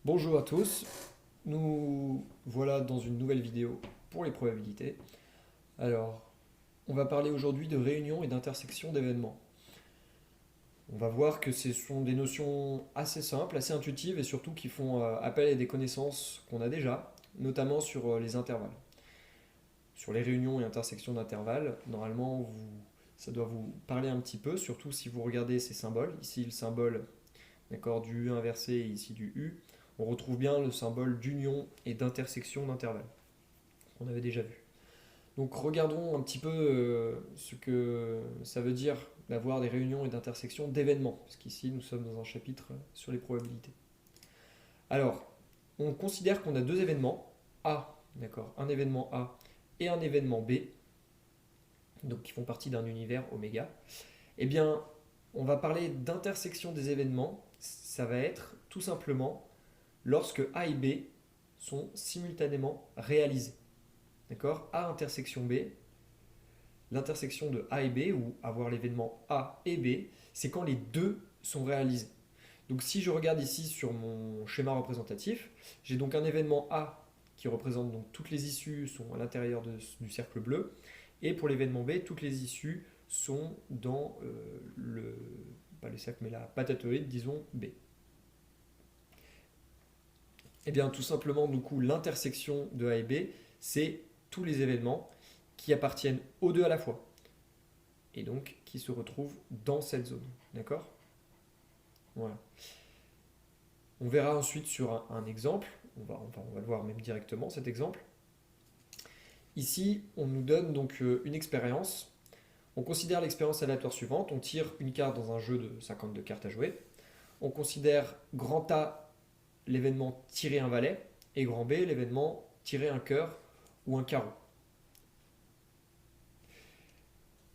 Bonjour à tous, nous voilà dans une nouvelle vidéo pour les probabilités. Alors, on va parler aujourd'hui de réunion et d'intersection d'événements. On va voir que ce sont des notions assez simples, assez intuitives et surtout qui font appel à des connaissances qu'on a déjà, notamment sur les intervalles. Sur les réunions et intersections d'intervalles, normalement, ça doit vous parler un petit peu, surtout si vous regardez ces symboles. Ici, le symbole d'accord, du U inversé et ici du U, on retrouve bien le symbole d'union et d'intersection d'intervalles qu'on avait déjà vu. Donc regardons un petit peu ce que ça veut dire d'avoir des réunions et d'intersections d'événements, parce qu'ici nous sommes dans un chapitre sur les probabilités. Alors, on considère qu'on a deux événements, A, d'accord, un événement A et un événement B, donc qui font partie d'un univers oméga. Eh bien, on va parler d'intersection des événements, ça va être tout simplement lorsque A et B sont simultanément réalisés. D'accord? A intersection B, l'intersection de A et B, ou avoir l'événement A et B, c'est quand les deux sont réalisés. Donc si je regarde ici sur mon schéma représentatif, j'ai donc un événement A qui représente donc toutes les issues sont à l'intérieur du cercle bleu, et pour l'événement B, toutes les issues sont dans pas le cercle mais la patatoïde, disons B. Eh bien, tout simplement, du coup, l'intersection de A et B, c'est tous les événements qui appartiennent aux deux à la fois. Et donc, qui se retrouvent dans cette zone. D'accord? Voilà. On verra ensuite sur un exemple. On va le voir même directement, cet exemple. Ici, on nous donne donc une expérience. On considère l'expérience aléatoire suivante. On tire une carte dans un jeu de 52 cartes à jouer. On considère grand A l'événement tirer un valet et grand B l'événement tirer un cœur ou un carreau.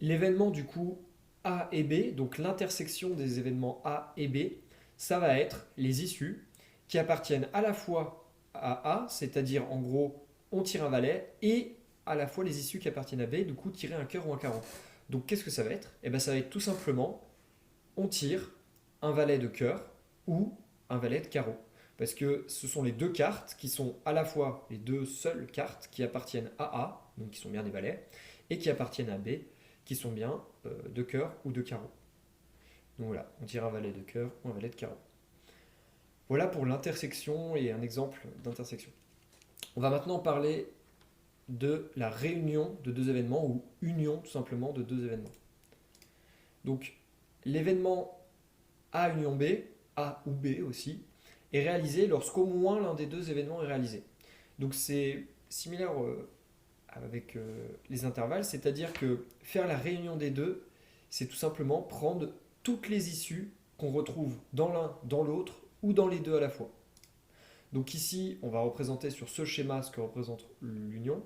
L'événement du coup A et B, donc l'intersection des événements A et B, ça va être les issues qui appartiennent à la fois à A, c'est-à-dire en gros on tire un valet, et à la fois les issues qui appartiennent à B, du coup tirer un cœur ou un carreau. Donc qu'est-ce que ça va être? Eh bien ça va être tout simplement on tire un valet de cœur ou un valet de carreau. Parce que ce sont les deux cartes qui sont à la fois les deux seules cartes qui appartiennent à A, donc qui sont bien des valets, et qui appartiennent à B, qui sont bien de cœur ou de carreau. Donc voilà, on tire un valet de cœur ou un valet de carreau. Voilà pour l'intersection et un exemple d'intersection. On va maintenant parler de la réunion de deux événements ou union tout simplement de deux événements. Donc l'événement A union B, A ou B aussi, est réalisé lorsqu'au moins l'un des deux événements est réalisé. Donc c'est similaire avec les intervalles, c'est-à-dire que faire la réunion des deux, c'est tout simplement prendre toutes les issues qu'on retrouve dans l'un, dans l'autre ou dans les deux à la fois. Donc ici, on va représenter sur ce schéma ce que représente l'union.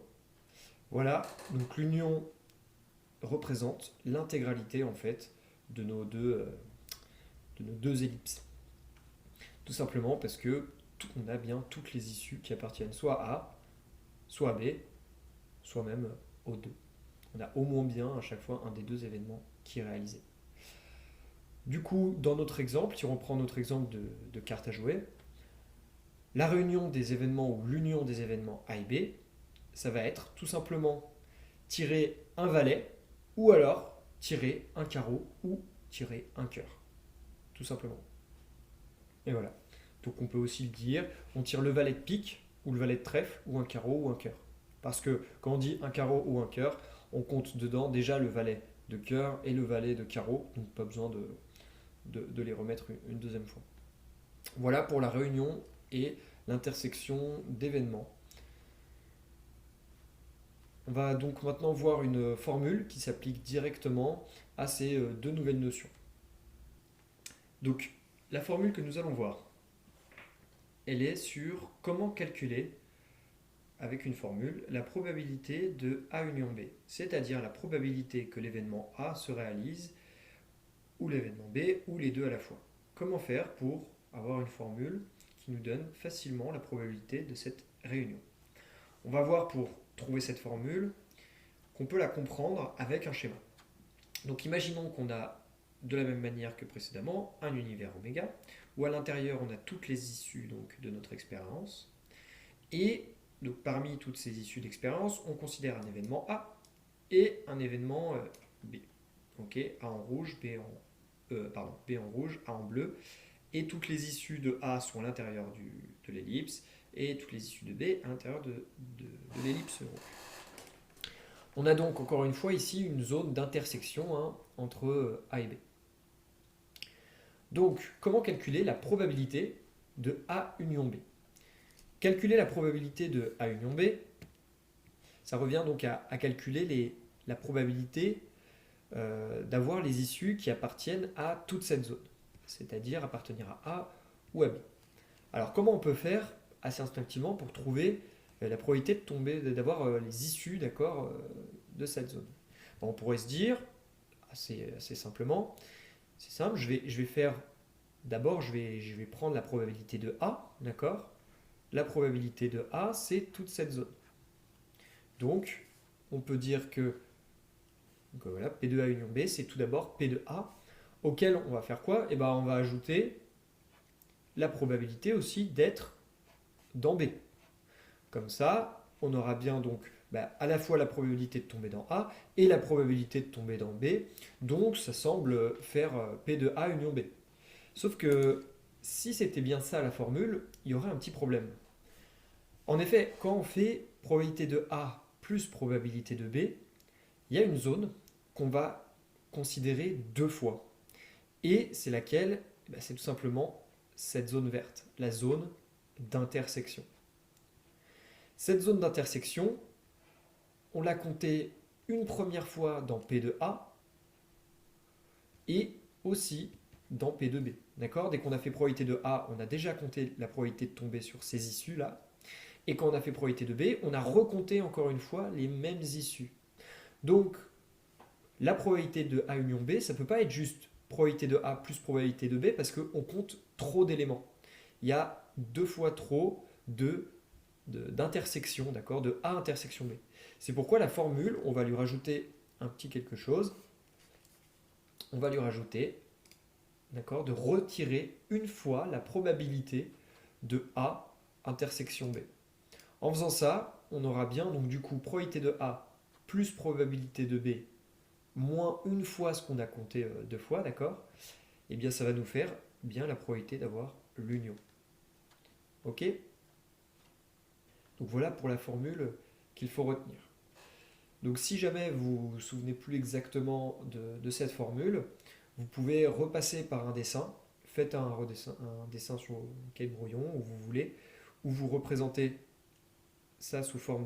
Voilà, donc l'union représente l'intégralité en fait de nos deux ellipses. Tout simplement parce que on a bien toutes les issues qui appartiennent soit à A, soit à B, soit même aux deux. On a au moins bien à chaque fois un des deux événements qui est réalisé. Du coup, dans notre exemple, si on reprend notre exemple de carte à jouer, la réunion des événements ou l'union des événements A et B, ça va être tout simplement tirer un valet ou alors tirer un carreau ou tirer un cœur. Tout simplement. Et voilà. Donc on peut aussi le dire, on tire le valet de pique ou le valet de trèfle ou un carreau ou un cœur. Parce que quand on dit un carreau ou un cœur, on compte dedans déjà le valet de cœur et le valet de carreau, donc pas besoin de les remettre une deuxième fois. Voilà pour la réunion et l'intersection d'événements. On va donc maintenant voir une formule qui s'applique directement à ces deux nouvelles notions. Donc la formule que nous allons voir, elle est sur comment calculer avec une formule la probabilité de A union B, c'est-à-dire la probabilité que l'événement A se réalise ou l'événement B ou les deux à la fois. Comment faire pour avoir une formule qui nous donne facilement la probabilité de cette réunion? On va voir pour trouver cette formule qu'on peut la comprendre avec un schéma. Donc imaginons qu'on a de la même manière que précédemment un univers oméga. où à l'intérieur on a toutes les issues donc, de notre expérience. Et donc, parmi toutes ces issues d'expérience, on considère un événement A et un événement B. Ok, A en rouge, B en rouge, A en bleu. Et toutes les issues de A sont à l'intérieur de l'ellipse et toutes les issues de B à l'intérieur de l'ellipse rouge. On a donc encore une fois ici une zone d'intersection hein, entre A et B. Donc, comment calculer la probabilité de A union B? Calculer la probabilité de A union B, ça revient donc à calculer la probabilité d'avoir les issues qui appartiennent à toute cette zone, c'est-à-dire appartenir à A ou à B. Alors, comment on peut faire assez instinctivement pour trouver la probabilité d'avoir les issues d'accord, de cette zone? On pourrait se dire, assez simplement, c'est simple, je vais faire, d'abord je vais prendre la probabilité de A, d'accord? La probabilité de A, c'est toute cette zone. Donc, on peut dire que voilà, P de A union B, c'est tout d'abord P de A, auquel on va faire quoi? Eh ben, on va ajouter la probabilité aussi d'être dans B. Comme ça, on aura bien donc à la fois la probabilité de tomber dans A et la probabilité de tomber dans B. Donc ça semble faire P de A union B. Sauf que si c'était bien ça la formule, il y aurait un petit problème. En effet, quand on fait probabilité de A plus probabilité de B, il y a une zone qu'on va considérer deux fois. Et c'est laquelle? C'est tout simplement cette zone verte, la zone d'intersection. Cette zone d'intersection, on l'a comptée une première fois dans P de A et aussi dans P de B. D'accord? Dès qu'on a fait probabilité de A, on a déjà compté la probabilité de tomber sur ces issues-là. Et quand on a fait probabilité de B, on a recompté encore une fois les mêmes issues. Donc, la probabilité de A union B, ça ne peut pas être juste probabilité de A plus probabilité de B parce qu'on compte trop d'éléments. Il y a deux fois trop d'intersection, d'accord, de A intersection B. C'est pourquoi la formule, on va lui rajouter un petit quelque chose. On va lui rajouter, d'accord, de retirer une fois la probabilité de A intersection B. En faisant ça, on aura bien donc du coup probabilité de A plus probabilité de B moins une fois ce qu'on a compté deux fois, d'accord? Et bien ça va nous faire bien la probabilité d'avoir l'union. Ok? Donc voilà pour la formule qu'il faut retenir. Donc si jamais vous vous souvenez plus exactement de cette formule, vous pouvez repasser par un dessin. Faites un dessin sur quel brouillon où vous voulez, où vous représentez ça sous forme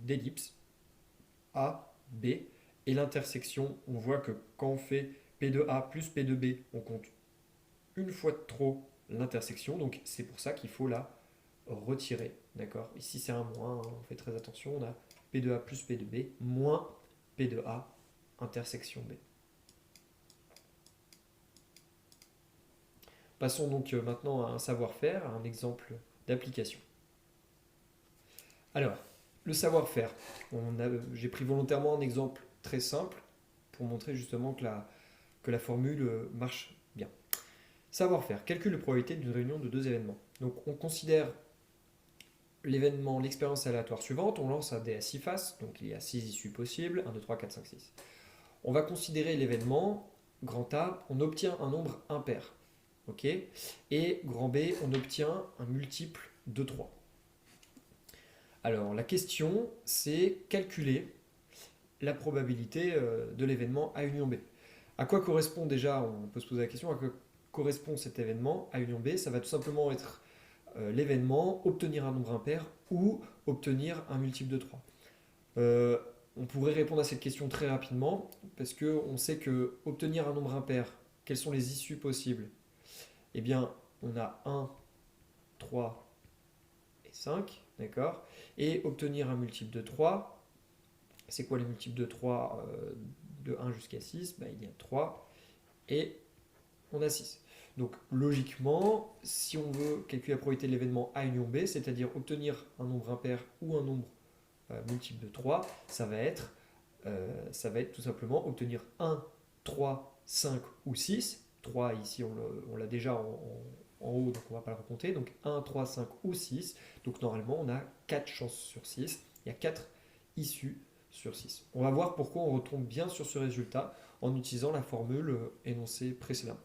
d'ellipse A, B, et l'intersection, on voit que quand on fait P de A plus P de B, on compte une fois de trop l'intersection, donc c'est pour ça qu'il faut la retirer. D'accord? Ici c'est un moins, hein, on fait très attention, on a P de A plus P de B moins P de A intersection B. Passons donc maintenant à un savoir-faire, à un exemple d'application. Alors, le savoir-faire. J'ai pris volontairement un exemple très simple pour montrer justement que la formule marche bien. Savoir-faire. Calcule la probabilité d'une réunion de deux événements. Donc on considère l'événement, l'expérience aléatoire suivante, on lance un dé à 6 faces, donc il y a 6 issues possibles, 1, 2, 3, 4, 5, 6. On va considérer l'événement, grand A, on obtient un nombre impair. Ok, et grand B, on obtient un multiple de 3. Alors la question, c'est calculer la probabilité de l'événement A union B. À quoi correspond déjà, on peut se poser la question, à quoi correspond cet événement A union B? Ça va tout simplement être l'événement, obtenir un nombre impair ou obtenir un multiple de 3. On pourrait répondre à cette question très rapidement parce qu'on sait que obtenir un nombre impair, quelles sont les issues possibles? Eh bien, on a 1, 3 et 5, d'accord? Et obtenir un multiple de 3, c'est quoi les multiples de 3 de 1 jusqu'à 6? Il y a 3 et on a 6. Donc logiquement, si on veut calculer la probabilité de l'événement A union B, c'est-à-dire obtenir un nombre impair ou un nombre multiple de 3, ça va être tout simplement obtenir 1, 3, 5 ou 6. 3 ici on l'a déjà en haut, donc on ne va pas le recompter. Donc 1, 3, 5 ou 6. Donc normalement, on a 4 chances sur 6. Il y a 4 issues sur 6. On va voir pourquoi on retombe bien sur ce résultat en utilisant la formule énoncée précédemment.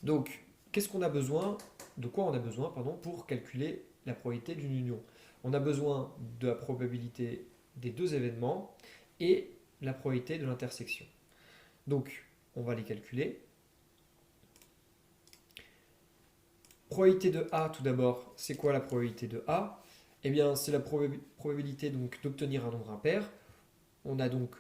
Donc, qu'est-ce qu'on a besoin, de quoi on a besoin pour calculer la probabilité d'une union? On a besoin de la probabilité des deux événements et la probabilité de l'intersection. Donc, on va les calculer. Probabilité de A, tout d'abord, c'est quoi la probabilité de A? Eh bien, c'est la probabilité d'obtenir un nombre impair. On a donc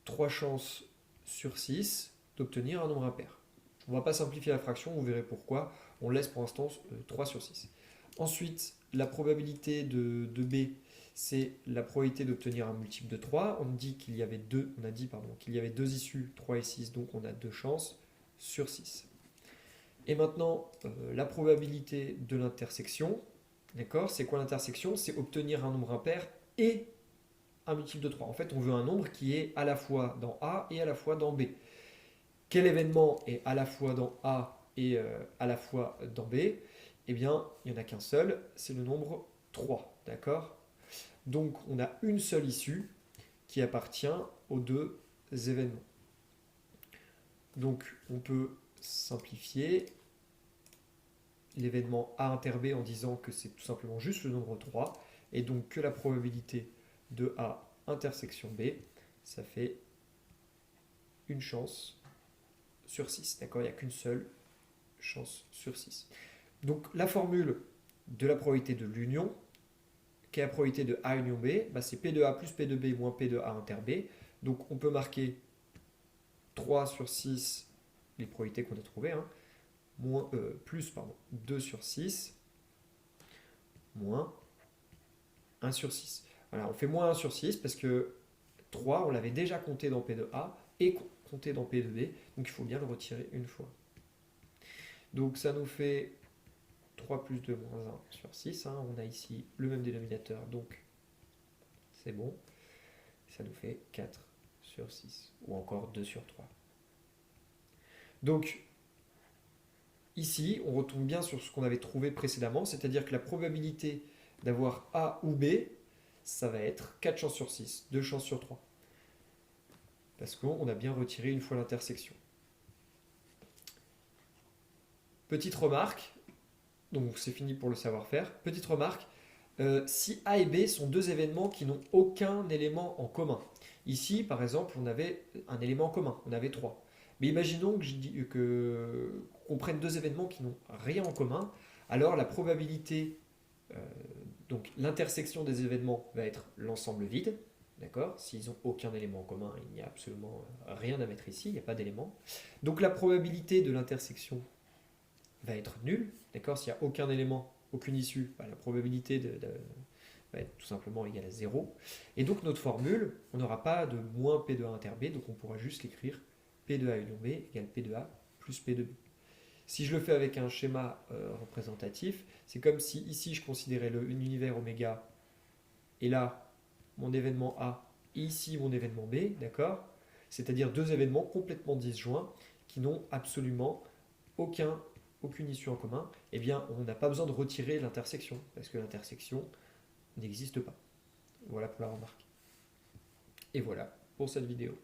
3 chances sur 6 d'obtenir un nombre impair. On ne va pas simplifier la fraction, vous verrez pourquoi. On laisse pour l'instant 3 sur 6. Ensuite, la probabilité de B, c'est la probabilité d'obtenir un multiple de 3. On a dit qu'il y avait deux issues, 3 et 6, donc on a 2 chances sur 6. Et maintenant, la probabilité de l'intersection, d'accord? C'est quoi l'intersection? C'est obtenir un nombre impair et un multiple de 3. En fait, on veut un nombre qui est à la fois dans A et à la fois dans B. Quel événement est à la fois dans A et à la fois dans B? Eh bien, il n'y en a qu'un seul, c'est le nombre 3, d'accord? Donc, on a une seule issue qui appartient aux deux événements. Donc, on peut simplifier l'événement A inter B en disant que c'est tout simplement juste le nombre 3, et donc que la probabilité de A intersection B, ça fait une chance sur 6. D'accord? Il n'y a qu'une seule chance sur 6. Donc la formule de la probabilité de l'union, qui est la probabilité de A union B, c'est P de A plus P de B moins P de A inter B. Donc on peut marquer 3 sur 6, les probabilités qu'on a trouvées, plus 2 sur 6, moins 1 sur 6. Voilà, on fait moins 1 sur 6 parce que 3, on l'avait déjà compté dans P de A et compté dans P de B, donc il faut bien le retirer une fois. Donc ça nous fait 3 plus 2 moins 1 sur 6. On a ici le même dénominateur, donc c'est bon. Ça nous fait 4 sur 6, ou encore 2 sur 3. Donc, ici, on retombe bien sur ce qu'on avait trouvé précédemment, c'est-à-dire que la probabilité d'avoir A ou B, ça va être 4 chances sur 6, 2 chances sur 3. Parce qu'on a bien retiré une fois l'intersection. Petite remarque, donc c'est fini pour le savoir-faire. Petite remarque, si A et B sont deux événements qui n'ont aucun élément en commun. Ici, par exemple, on avait un élément en commun, on avait 3. Mais imaginons qu'on prenne deux événements qui n'ont rien en commun, alors la probabilité, donc l'intersection des événements va être l'ensemble vide, d'accord? S'ils n'ont aucun élément en commun, il n'y a absolument rien à mettre ici, il n'y a pas d'élément. Donc la probabilité de l'intersection va être nulle, d'accord? S'il n'y a aucun élément, aucune issue, la probabilité va être tout simplement égale à 0. Et donc notre formule, on n'aura pas de moins P de A inter B, donc on pourra juste l'écrire P de A union B égale P de A plus P de B. Si je le fais avec un schéma représentatif, c'est comme si ici je considérais l'univers oméga, et là mon événement A, et ici mon événement B, d'accord? C'est-à-dire deux événements complètement disjoints qui n'ont absolument aucune issue en commun. Eh bien, on n'a pas besoin de retirer l'intersection, parce que l'intersection n'existe pas. Voilà pour la remarque. Et voilà pour cette vidéo.